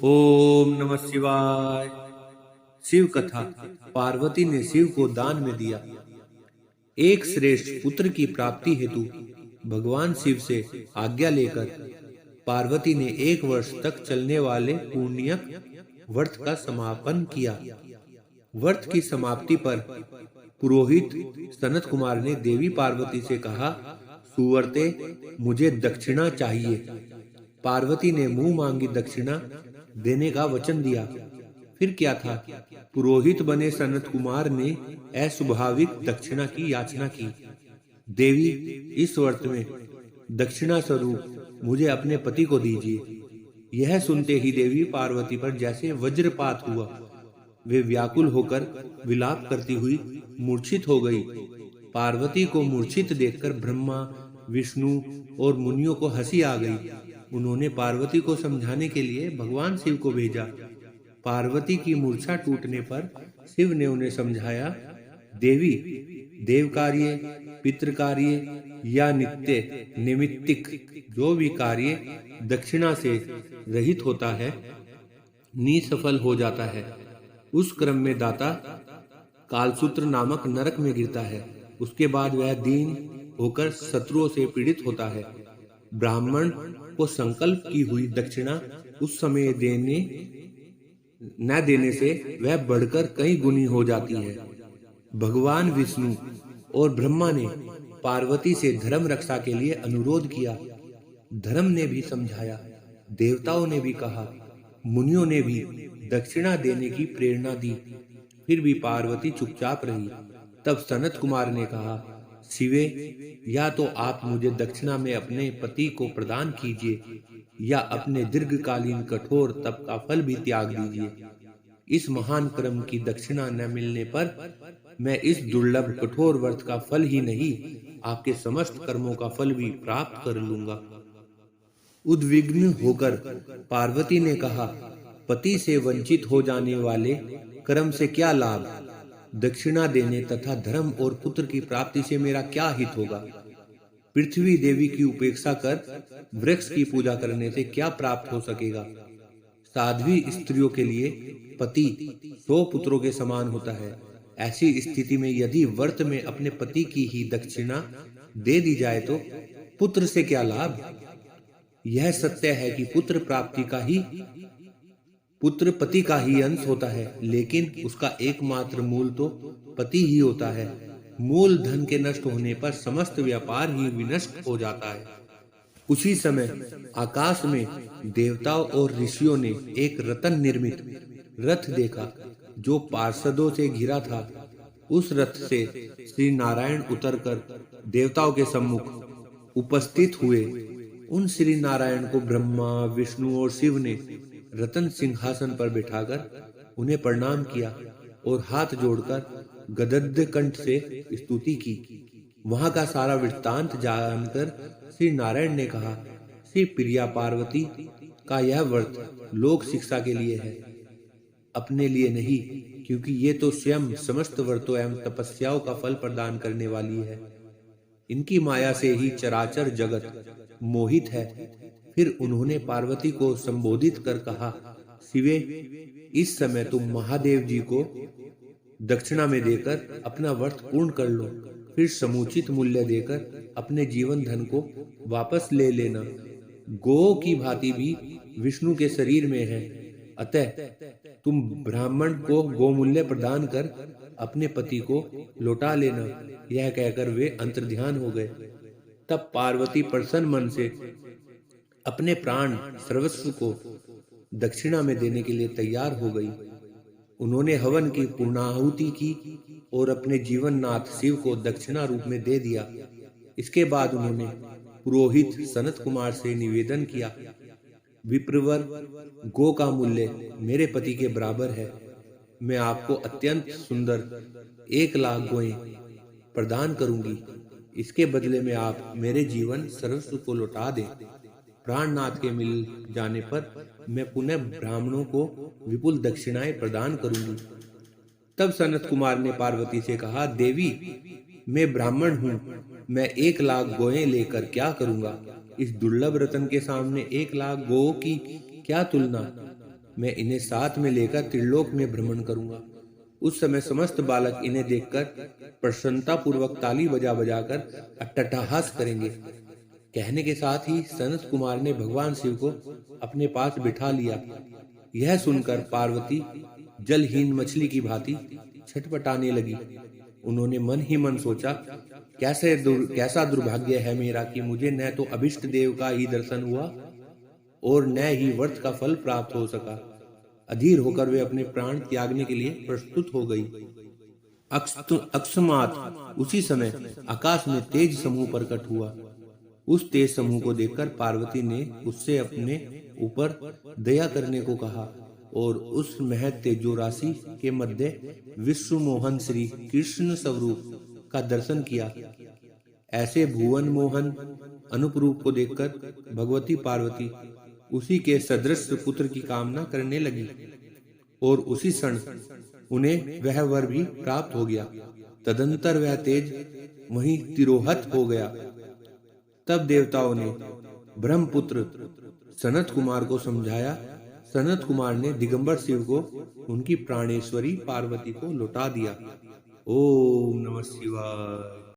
ओम नमः शिवाय। शिव कथा। पार्वती ने शिव को दान में दिया। एक श्रेष्ठ पुत्र की प्राप्ति हेतु भगवान शिव से आज्ञा लेकर पार्वती ने 1 वर्ष तक चलने वाले पुण्यक व्रत का समापन किया। व्रत की समाप्ति पर पुरोहित सनत कुमार ने देवी पार्वती से कहा, सुवर्ते, मुझे दक्षिणा चाहिए। पार्वती ने मुंह मांगी दक्षिणा देने का वचन दिया। फिर क्या था, पुरोहित बने सनत कुमार ने अस्वाभाविक दक्षिणा की याचना की। देवी, इस व्रत में दक्षिणा स्वरूप मुझे अपने पति को दीजिए। यह सुनते ही देवी पार्वती पर जैसे वज्रपात हुआ। वे व्याकुल होकर विलाप करती हुई मूर्छित हो गई। पार्वती को मूर्छित देखकर ब्रह्मा, विष्णु और मुनियों को हंसी आ गई। उन्होंने पार्वती को समझाने के लिए भगवान शिव को भेजा। पार्वती की मूर्छा टूटने पर शिव ने उन्हें समझाया, देवी, देव कार्य, पितृ कार्य या नित्य निमित्तिक जो भी कार्य दक्षिणा से रहित होता है, निसफल हो जाता है। उस क्रम में दाता कालसूत्र नामक नरक में गिरता है। उसके बाद वह दीन होकर शत्रुओं से पीड़ित होता है। ब्राह्मण को संकल्प की हुई दक्षिणा उस समय न देने से वह बढ़कर कई गुनी हो जाती है। भगवान विष्णु और ब्रह्मा ने पार्वती से धर्म रक्षा के लिए अनुरोध किया। धर्म ने भी समझाया, देवताओं ने भी कहा, मुनियों ने भी दक्षिणा देने की प्रेरणा दी। फिर भी पार्वती चुपचाप रही। तब सनत कुमार ने कहा, शिवे, या तो आप मुझे दक्षिणा में अपने पति को प्रदान कीजिए या अपने दीर्घकालीन कठोर तप का फल भी त्याग दीजिए। इस महान कर्म की दक्षिणा न मिलने पर मैं इस दुर्लभ कठोर व्रत का फल ही नहीं, आपके समस्त कर्मों का फल भी प्राप्त कर लूंगा। उद्विग्न होकर पार्वती ने कहा, पति से वंचित हो जाने वाले कर्म से क्या लाभ? दक्षिणा देने तथा धर्म और पुत्र की प्राप्ति से मेरा क्या हित होगा? पृथ्वी देवी की उपेक्षा कर वृक्ष की पूजा करने से क्या प्राप्त हो सकेगा? साध्वी स्त्रियों के लिए पति 100 पुत्रों के समान होता है। ऐसी स्थिति में यदि व्रत में अपने पति की ही दक्षिणा दे दी जाए तो पुत्र से क्या लाभ? यह सत्य है कि पुत्र पति का ही अंश होता है, लेकिन उसका एकमात्र मूल तो पति ही होता है। मूल धन के नष्ट होने पर समस्त व्यापार ही विनष्ट हो जाता है। उसी समय आकाश में देवताओं और ऋषियों ने एक रत्न निर्मित रथ देखा जो पार्षदों से घिरा था। उस रथ से श्री नारायण उतरकर देवताओं के सम्मुख उपस्थित हुए। उन श्री नारायण को ब्रह्मा, विष्णु और शिव ने रतन सिंहासन पर बिठाकर उन्हें प्रणाम किया और हाथ जोड़कर गदगद कंठ से स्तुति की। वहां का सारा वृत्तांत जानकर श्री नारायण ने कहा, श्री प्रिया पार्वती का यह व्रत लोक शिक्षा के लिए है, अपने लिए नहीं, क्योंकि ये तो स्वयं समस्त व्रतों एवं तपस्याओं का फल प्रदान करने वाली है। इनकी माया से ही चराचर जगत मोहित है। फिर उन्होंने पार्वती को संबोधित कर कहा, शिवे, इस समय तुम महादेव जी को दक्षिणा में देकर अपना व्रत पूर्ण कर लो। फिर समुचित मूल्य देकर अपने जीवन धन को वापस ले लेना। गो की भांति भी विष्णु के शरीर में है, अतः तुम ब्राह्मण को गोमूल्य प्रदान कर अपने पति को लौटा लेना। यह कहकर वे अंतर्ध्यान हो गए। तब पार्वती प्रसन्न मन से अपने प्राण सर्वस्व को दक्षिणा में देने के लिए तैयार हो गई। उन्होंने हवन की पूर्णाहुति की और अपने जीवन नाथ शिव को दक्षिणा रूप में दे दिया। इसके बाद उन्होंने पुरोहित सनत कुमार से निवेदन किया, विप्रवर, गो का मूल्य मेरे पति के बराबर है। मैं आपको अत्यंत सुंदर 1 लाख गोएं प्रदान करूंगी। इसके बदले में आप मेरे जीवन सर्वस्व को लौटा दें। प्राणनाथ के मिल जाने पर मैं पुनः ब्राह्मणों को विपुल दक्षिणाएं प्रदान करूंगी। तब सनत कुमार ने पार्वती से कहा, देवी, मैं ब्राह्मण हूँ, मैं 1 लाख गोएं लेकर क्या करूंगा? इस दुर्लभ रतन के सामने 1 लाख गो की क्या तुलना? मैं इन्हें साथ में लेकर त्रिलोक में भ्रमण करूंगा। उस समय समस्त बालक इन्हें देखकर प्रसन्नता पूर्वक ताली बजा बजाकर अट्टहास करेंगे। कहने के साथ ही सनत कुमार ने भगवान शिव को अपने पास बिठा लिया। यह सुनकर पार्वती जलहीन मछली की भांति छटपटाने लगी। उन्होंने मन ही मन सोचा, कैसा दुर्भाग्य है मेरा कि मुझे न तो अभिष्ट देव का ही दर्शन हुआ और न ही व्रत का फल प्राप्त हो सका। अधीर होकर वे अपने प्राण त्यागने के लिए प्रस्तुत हो गई। अकस्मात उसी समय आकाश में तेज समूह प्रकट हुआ। उस तेज समूह को देखकर पार्वती ने उससे अपने ऊपर दया करने को कहा और उस महत तेजो राशि के मध्य विश्व मोहन श्री कृष्ण स्वरूप का दर्शन किया। ऐसे भुवन मोहन अनूप रूप को देखकर भगवती पार्वती उसी के सदृश पुत्र की कामना करने लगी और उसी क्षण उन्हें वह वर भी प्राप्त हो गया। तदंतर वह तेज वहीं तिरोहत हो गया। तब देवताओं ने ब्रह्मपुत्र सनत कुमार को समझाया। सनत कुमार ने दिगंबर शिव को उनकी प्राणेश्वरी पार्वती को लौटा दिया। ओम नमः शिवाय।